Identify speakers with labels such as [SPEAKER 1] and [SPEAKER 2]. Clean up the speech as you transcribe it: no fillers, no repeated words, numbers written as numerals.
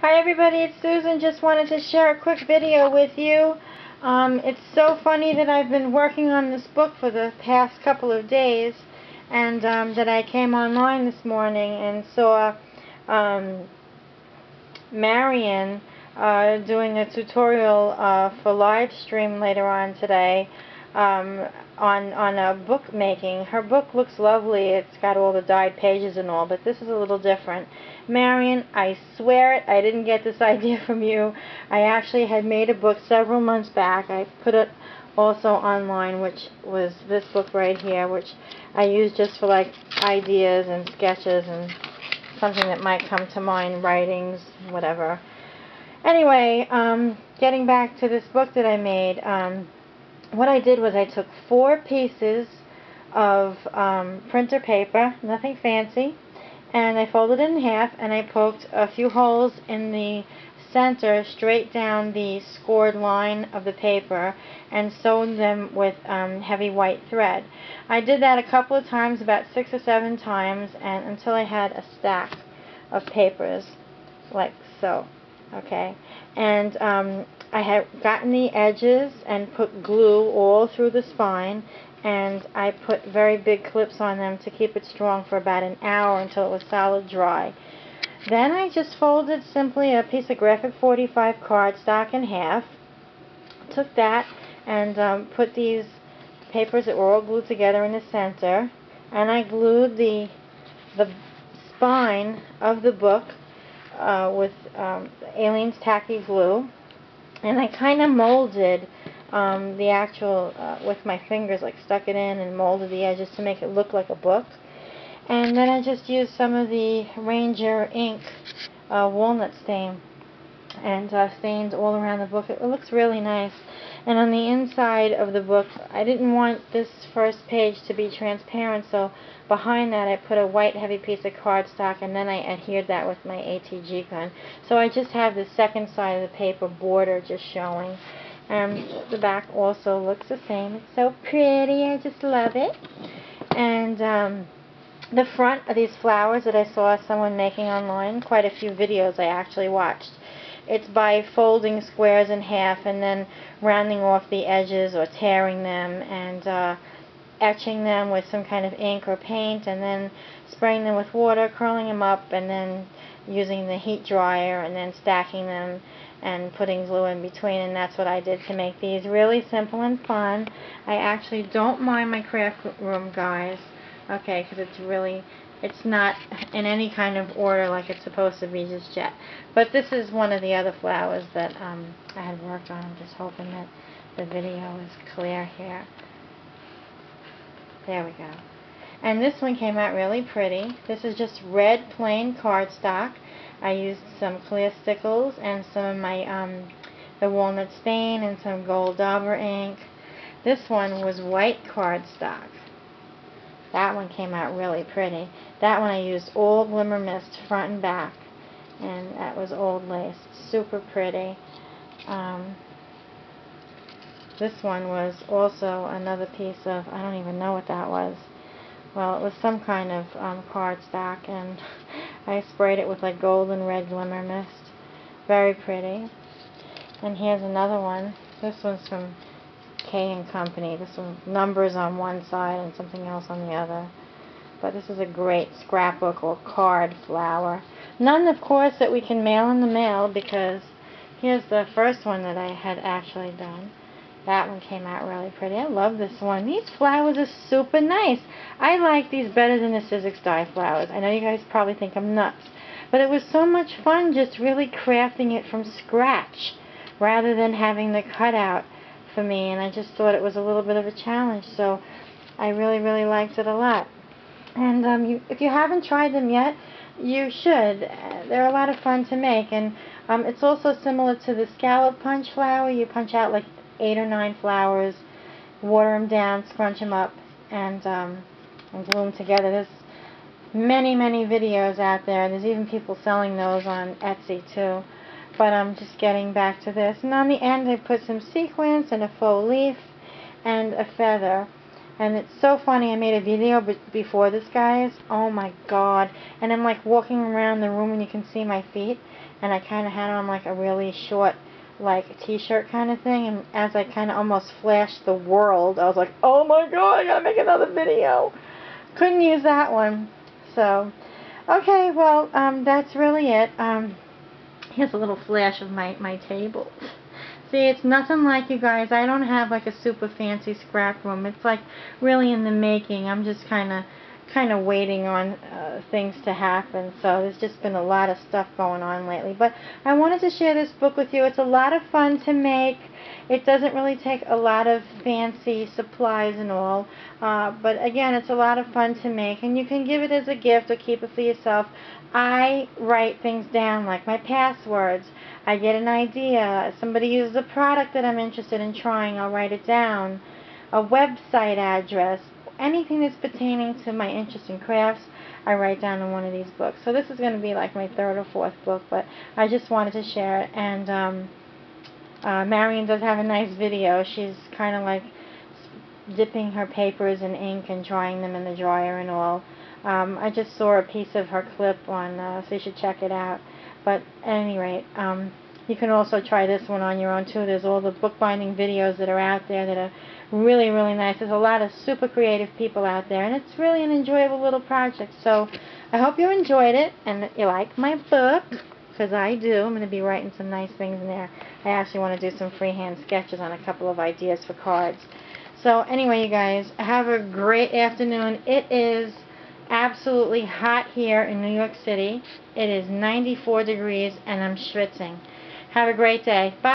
[SPEAKER 1] Hi everybody, it's Susan. Just wanted to share a quick video with you. It's so funny that I've been working on this book for the past couple of days, and that I came online this morning and saw Marion doing a tutorial for live stream later on today on a book making. Her book looks lovely. It's got all the dyed pages and all, but this is a little different. Marion, I swear it, I didn't get this idea from you. I actually had made a book several months back. I put it also online, which was this book right here, which I use just for like ideas and sketches and something that might come to mind, writings, whatever. Anyway, getting back to this book that I made, what I did was I took 4 pieces of printer paper, nothing fancy, and I folded it in half and I poked a few holes in the center straight down the scored line of the paper and sewed them with heavy white thread. I did that a couple of times, about 6 or 7 times, and until I had a stack of papers like so. Okay, and I had gotten the edges and put glue all through the spine, and I put very big clips on them to keep it strong for about an hour until it was solid dry. Then I just folded simply a piece of G45 cardstock in half, took that and put these papers that were all glued together in the center, and I glued the spine of the book with Alien's tacky glue, and I kind of molded the actual with my fingers, like stuck it in and molded the edges to make it look like a book. And then I just used some of the Ranger ink walnut stain and stained all around the book. It looks really nice. And on the inside of the book, I didn't want this first page to be transparent, so behind that I put a white heavy piece of cardstock, and then I adhered that with my ATG gun. So I just have the second side of the paper border just showing. The back also looks the same. It's so pretty. I just love it. And the front of these flowers that I saw someone making online, quite a few videos I actually watched. It's by folding squares in half and then rounding off the edges or tearing them and etching them with some kind of ink or paint, and then spraying them with water, curling them up, and then using the heat dryer and then stacking them and putting glue in between. And that's what I did to make these. Really simple and fun. I actually don't mind my craft room, guys. Okay, because it's not in any kind of order like it's supposed to be just yet. But this is one of the other flowers that I had worked on. I'm just hoping that the video is clear here. There we go. And this one came out really pretty. This is just red plain cardstock. I used some clear stickles and some of my the walnut stain and some gold dauber ink. This one was white cardstock. That one came out really pretty. That one I used old Glimmer Mist front and back, and that was old lace. Super pretty. This one was also another piece of, I don't even know what that was. Well, it was some kind of cardstock, and I sprayed it with like gold and red Glimmer Mist. Very pretty. And here's another one. This one's from K & Company. This one, numbers on one side and something else on the other. But this is a great scrapbook or card flower. None, of course, that we can mail in the mail, because here's the first one that I had actually done. That one came out really pretty. I love this one. These flowers are super nice. I like these better than the Sizzix die flowers. I know you guys probably think I'm nuts, but it was so much fun just really crafting it from scratch rather than having the cutout for me, and I just thought it was a little bit of a challenge, so I really liked it a lot. And if you haven't tried them yet, you should. They're a lot of fun to make, and it's also similar to the scallop punch flower. You punch out like 8 or 9 flowers, water them down, scrunch them up, and glue them together. There's many videos out there. There's even people selling those on Etsy too. But I'm just getting back to this. And on the end I put some sequins and a faux leaf and a feather. And it's so funny, I made a video before this, guys. Oh my god. And I'm like walking around the room and you can see my feet. And I kind of had on like a really short like t-shirt kind of thing. And as I kind of almost flashed the world, I was like, oh my god, I gotta make another video. Couldn't use that one. So, okay, well, that's really it. Here's a little flash of my table. See, it's nothing like, you guys. I don't have like a super fancy scrap room. It's like really in the making. I'm just kind of waiting on things to happen. So there's just been a lot of stuff going on lately. But I wanted to share this book with you. It's a lot of fun to make. It doesn't really take a lot of fancy supplies and all. But again, it's a lot of fun to make. And you can give it as a gift or keep it for yourself. I write things down like my passwords. I get an idea. Somebody uses a product that I'm interested in trying. I'll write it down. A website address. Anything that's pertaining to my interest in crafts, I write down in one of these books. So this is going to be like my third or fourth book, but I just wanted to share it. And Marion does have a nice video. She's kind of like dipping her papers in ink and drying them in the dryer and all. I just saw a piece of her clip on, so you should check it out. But at any rate, you can also try this one on your own too. There's all the bookbinding videos that are out there that are really, really nice. There's a lot of super creative people out there, and it's really an enjoyable little project. So I hope you enjoyed it and that you like my book, because I do. I'm going to be writing some nice things in there. I actually want to do some freehand sketches on a couple of ideas for cards. So anyway, you guys, have a great afternoon. It is absolutely hot here in New York City. It is 94 degrees and I'm schwitzing. Have a great day. Bye.